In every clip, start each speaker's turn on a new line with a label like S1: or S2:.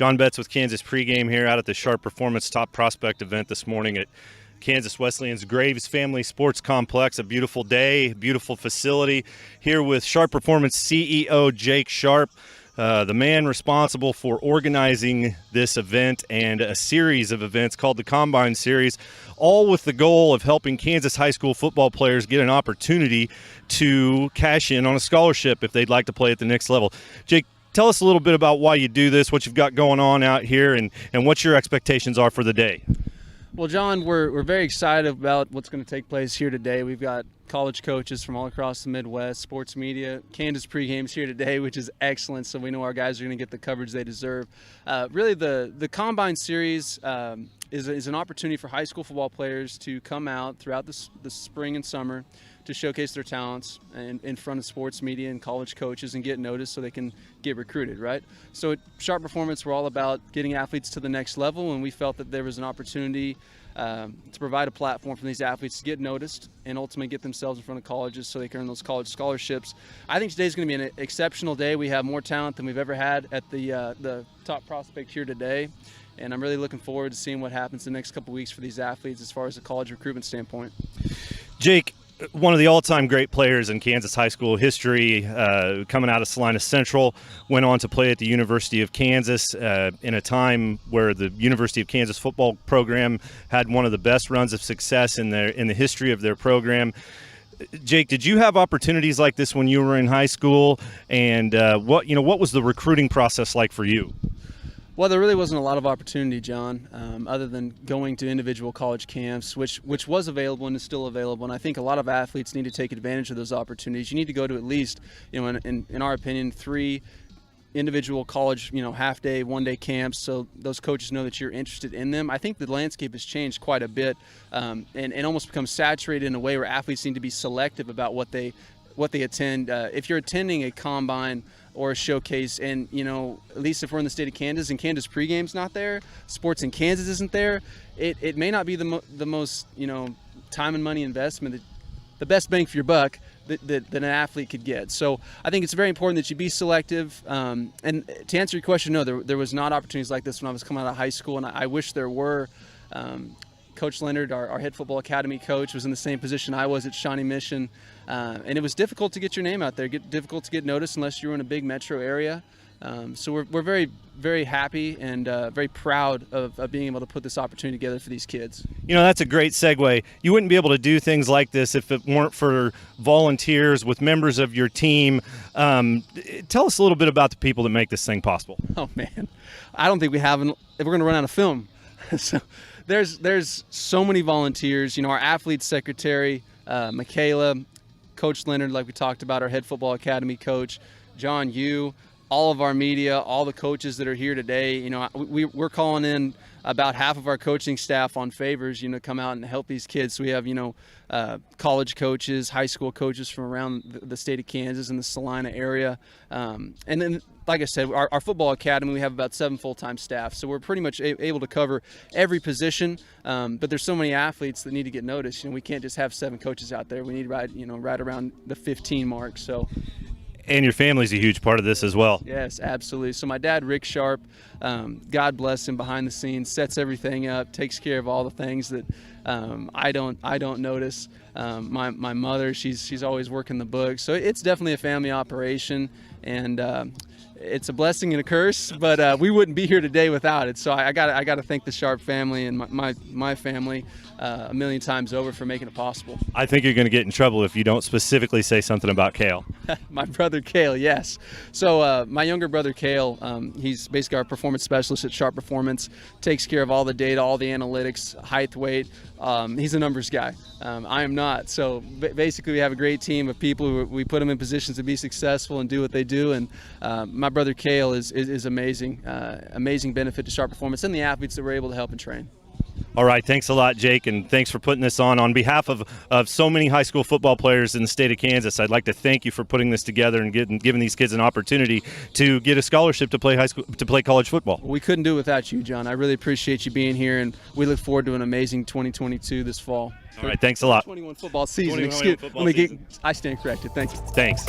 S1: John Baetz with Kansas Pregame here out at the Sharp Performance Top Prospect event this morning at Kansas Wesleyan's Graves Family Sports Complex. A beautiful day, beautiful facility. Here with Sharp Performance CEO Jake Sharp, the man responsible for organizing this event and a series of events called the Combine Series, all with the goal of helping Kansas high school football players get an opportunity to cash in on a scholarship if they'd like to play at the next level. Jake, tell us a little bit about why you do this, what you've got going on out here, and what your expectations are for the day.
S2: Well, John, we're very excited about what's going to take place here today. We've got college coaches from all across the Midwest, sports media. Kansas Pregame's here today, which is excellent, so we know our guys are going to get the coverage they deserve. Really, the Combine Series is an opportunity for high school football players to come out throughout the spring and summer to showcase their talents in front of sports media and college coaches and get noticed so they can get recruited, right? So at Sharp Performance, we're all about getting athletes to the next level, and we felt that there was an opportunity to provide a platform for these athletes to get noticed and ultimately get themselves in front of colleges so they can earn those college scholarships. I think today's going to be an exceptional day. We have more talent than we've ever had at the top prospect here today, and I'm really looking forward to seeing what happens the next couple weeks for these athletes as far as a college recruitment standpoint.
S1: Jake, one of the all-time great players in Kansas high school history, coming out of Salina Central, went on to play at the University of Kansas in a time where the University of Kansas football program had one of the best runs of success in the history of their program. Jake, did you have opportunities like this when you were in high school? And what was the recruiting process like for you?
S2: Well, there really wasn't a lot of opportunity, John, other than going to individual college camps, which was available and is still available. And I think a lot of athletes need to take advantage of those opportunities. You need to go to at least, in our opinion, 3 individual college, half-day, one-day camps, so those coaches know that you're interested in them. I think the landscape has changed quite a bit and almost become saturated in a way where athletes need to be selective about what they attend. If you're attending a combine or a showcase, and at least if we're in the state of Kansas and Kansas Pregame's not there, sports in Kansas isn't there, it may not be the most time and money investment, the best bang for your buck that an athlete could get. So I think it's very important that you be selective. And to answer your question, no, there was not opportunities like this when I was coming out of high school, and I wish there were. Coach Leonard, our head football academy coach, was in the same position I was at Shawnee Mission, and it was difficult to get your name out there, difficult to get noticed unless you were in a big metro area. So we're very, very happy and very proud of being able to put this opportunity together for these kids.
S1: That's a great segue. You wouldn't be able to do things like this if it weren't for volunteers with members of your team. Tell us a little bit about the people that make this thing possible.
S2: Oh, man. I don't think we're going to run out of film. So there's so many volunteers. Our athletes secretary, Michaela, Coach Leonard, like we talked about, our head football academy coach, John Yu, all of our media, all the coaches that are here today. We're calling in about half of our coaching staff on favors, come out and help these kids. So we have, college coaches, high school coaches from around the state of Kansas and the Salina area. And then, like I said, our football academy, we have about 7 full-time staff. So we're pretty much able to cover every position. But there's so many athletes that need to get noticed. We can't just have 7 coaches out there. We need right around the 15 mark. So.
S1: And your family's a huge part of this as well.
S2: Yes, absolutely. So my dad, Rick Sharp, God bless him, behind the scenes, sets everything up, takes care of all the things that I don't notice. My mother, she's always working the books. So it's definitely a family operation, and it's a blessing and a curse, but we wouldn't be here today without it. So I got to thank the Sharp family and my family a million times over for making it possible.
S1: I think you're going to get in trouble if you don't specifically say something about Kale.
S2: My brother Kale, yes. So my younger brother Kale, he's basically our performance specialist at Sharp Performance, takes care of all the data, all the analytics, height, weight. He's a numbers guy. I am not. So basically we have a great team of people who we put them in positions to be successful and do what they do. And my brother Kale is amazing, amazing benefit to Sharp Performance and the athletes that we're able to help and train.
S1: All right, thanks a lot, Jake, and thanks for putting this on. On behalf of so many high school football players in the state of Kansas, I'd like to thank you for putting this together and giving these kids an opportunity to get a scholarship to play college football.
S2: We couldn't do it without you, John. I really appreciate you being here, and we look forward to an amazing 2022 this fall.
S1: All right, thanks a lot.
S2: 21 football season.
S1: 21 football season.
S2: I stand corrected. Thank you.
S1: Thanks.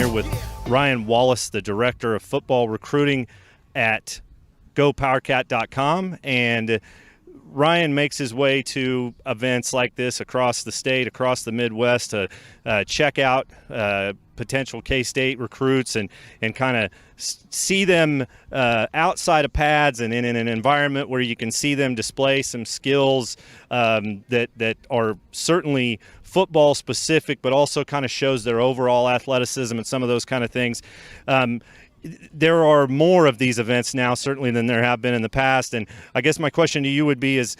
S1: here with Ryan Wallace, the Director of Football Recruiting at GoPowerCat.com. And Ryan makes his way to events like this across the state, across the Midwest, to check out potential K-State recruits and kind of see them outside of pads and in an environment where you can see them display some skills that are certainly football specific, but also kind of shows their overall athleticism and some of those kind of things. There are more of these events now, certainly, than there have been in the past. And I guess my question to you would be is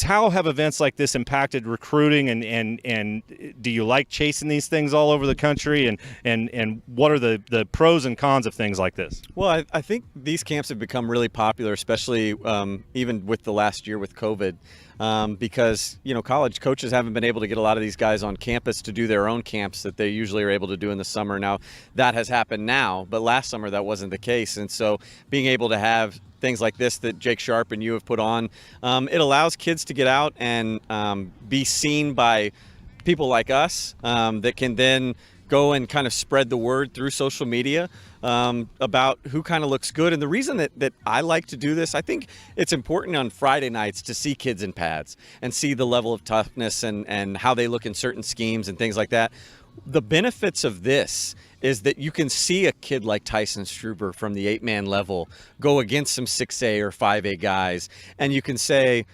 S1: how have events like this impacted recruiting, and do you like chasing these things all over the country, and what are the pros and cons of things like this?
S3: Well, I think these camps have become really popular, especially even with the last year with COVID. Because, college coaches haven't been able to get a lot of these guys on campus to do their own camps that they usually are able to do in the summer. Now, that has happened now, but last summer that wasn't the case. And so being able to have things like this that Jake Sharp and you have put on, it allows kids to get out and be seen by people like us that can then go and kind of spread the word through social media about who kind of looks good. And the reason that I like to do this, I think it's important on Friday nights to see kids in pads and see the level of toughness and how they look in certain schemes and things like that. The benefits of this is that you can see a kid like Tyson Struber from the 8-man level go against some 6A or 5A guys, and you can say,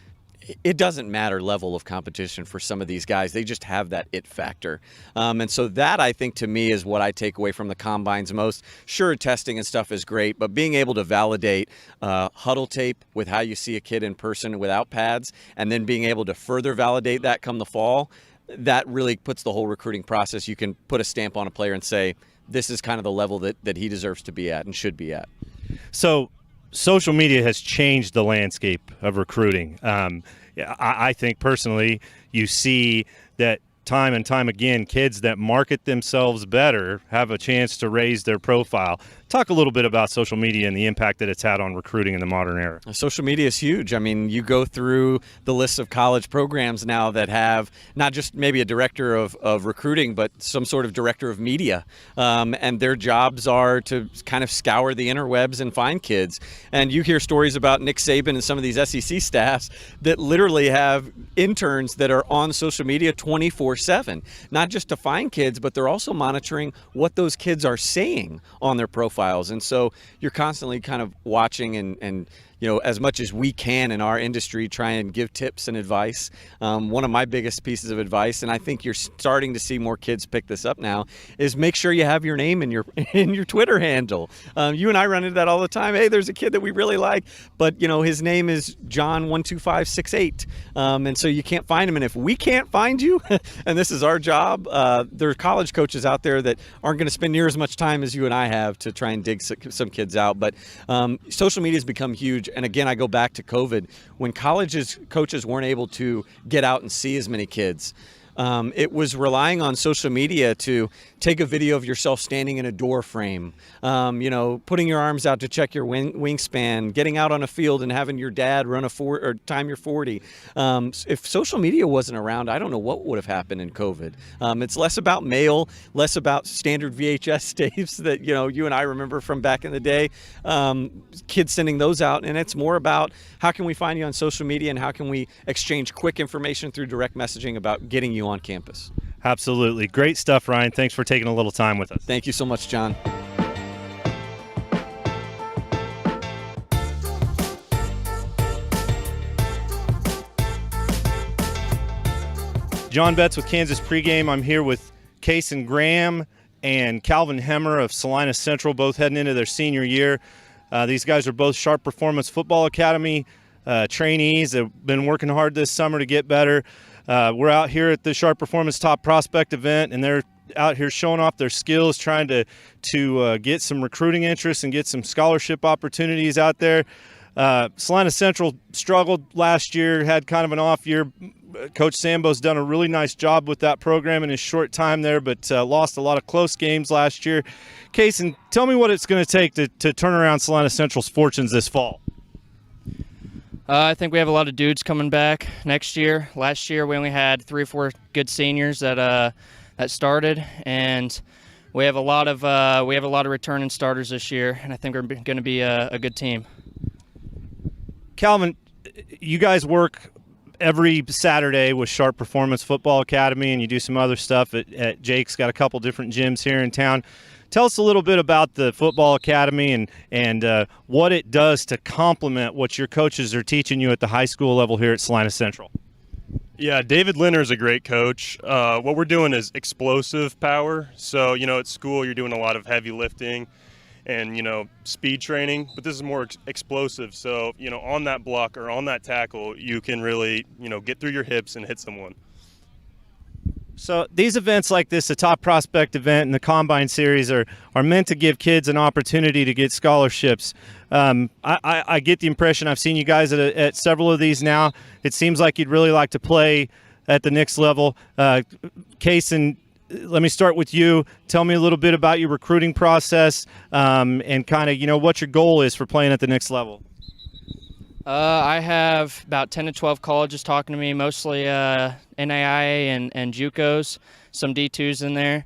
S3: it doesn't matter level of competition for some of these guys. They just have that it factor. And so that, I think, to me, is what I take away from the combines most. Sure, testing and stuff is great, but being able to validate huddle tape with how you see a kid in person without pads, and then being able to further validate that come the fall, that really puts the whole recruiting process. You can put a stamp on a player and say, this is kind of the level that he deserves to be at and should be at.
S1: So social media has changed the landscape of recruiting. I think personally you see that time and time again, kids that market themselves better have a chance to raise their profile. Talk a little bit about social media and the impact that it's had on recruiting in the modern era.
S3: Social media is huge. I mean, you go through the list of college programs now that have not just maybe a director of recruiting, but some sort of director of media. And their jobs are to kind of scour the interwebs and find kids. And you hear stories about Nick Saban and some of these SEC staffs that literally have interns that are on social media 24/7, not just to find kids, but they're also monitoring what those kids are saying on their profiles. And so you're constantly kind of watching and as much as we can in our industry, try and give tips and advice. One of my biggest pieces of advice, and I think you're starting to see more kids pick this up now, is make sure you have your name in your Twitter handle. You and I run into that all the time. Hey, there's a kid that we really like, but his name is John12568, and so you can't find him. And if we can't find you, and this is our job, there are college coaches out there that aren't going to spend near as much time as you and I have to try and dig some kids out. But social media has become huge. And again, I go back to COVID. When coaches weren't able to get out and see as many kids, it was relying on social media to take a video of yourself standing in a door frame, putting your arms out to check your wingspan, getting out on a field and having your dad run or time your 40. If social media wasn't around, I don't know what would have happened in COVID. It's less about mail, less about standard VHS tapes that you and I remember from back in the day, kids sending those out, and it's more about how can we find you on social media and how can we exchange quick information through direct messaging about getting you on campus.
S1: Absolutely. Great stuff, Ryan. Thanks for taking a little time with us.
S3: Thank you so much, John.
S1: John Baetz with Kansas Pregame. I'm here with Kayson Graham and Calvin Hemmer of Salina Central, both heading into their senior year. These guys are both Sharp Performance Football Academy trainees. They've been working hard this summer to get better. We're out here at the Sharp Performance Top Prospect event, and they're out here showing off their skills, trying to get some recruiting interest and get some scholarship opportunities out there. Salina Central struggled last year, had kind of an off year. Coach Sambo's done a really nice job with that program in his short time there, but lost a lot of close games last year. Kayson, tell me what it's going to take to turn around Salina Central's fortunes this fall.
S4: I think we have a lot of dudes coming back next year. Last year we only had 3 or 4 good seniors that started, and we have a lot of returning starters this year, and I think we're going to be a good team.
S1: Calvin, you guys work every Saturday with Sharp Performance Football Academy, and you do some other stuff at Jake's got a couple different gyms here in town. Tell us a little bit about the Football Academy and what it does to complement what your coaches are teaching you at the high school level here at Salina Central.
S5: Yeah, David Linner is a great coach. What we're doing is explosive power. So, at school you're doing a lot of heavy lifting and, speed training, but this is more explosive. So, on that block or on that tackle, you can really, get through your hips and hit someone.
S1: So these events like this, the Top Prospect event and the Combine Series, are meant to give kids an opportunity to get scholarships. I get the impression, I've seen you guys at several of these now, it seems like you'd really like to play at the next level. Kayson, let me start with you. Tell me a little bit about your recruiting process and kind of, what your goal is for playing at the next level.
S4: I have about 10 to 12 colleges talking to me, mostly NAIA and JUCOs, some D2s in there.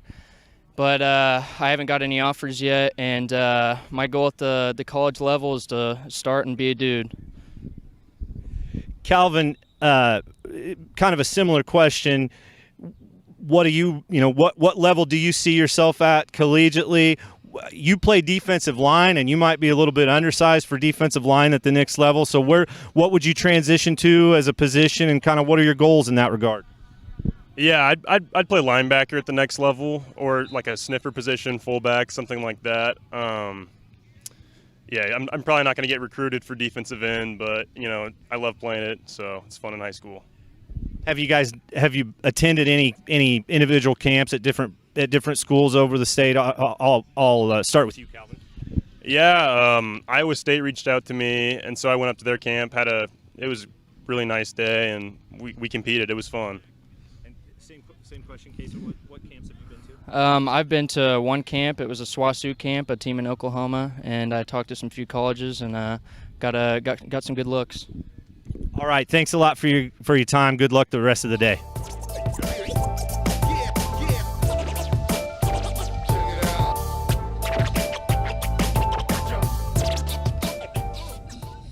S4: But I haven't got any offers yet, and my goal at the college level is to start and be a dude.
S1: Calvin, kind of a similar question. What do you, what level do you see yourself at collegiately? You play defensive line, and you might be a little bit undersized for defensive line at the next level. So what would you transition to as a position, and kind of what are your goals in that regard?
S5: Yeah, I'd play linebacker at the next level, or like a sniffer position, fullback, something like that. Yeah, I'm probably not going to get recruited for defensive end, but I love playing it, so it's fun in high school.
S1: Have you attended any individual camps at different schools over the state? I'll start with you, Calvin.
S5: Yeah, Iowa State reached out to me, and so I went up to their camp. It was a really nice day, and we competed. It was fun.
S1: And same question, Kayson. What camps have you been to?
S4: I've been to one camp. It was a SWASU camp, a team in Oklahoma, and I talked to some few colleges and got some good looks.
S1: All right, thanks a lot for your time. Good luck the rest of the day.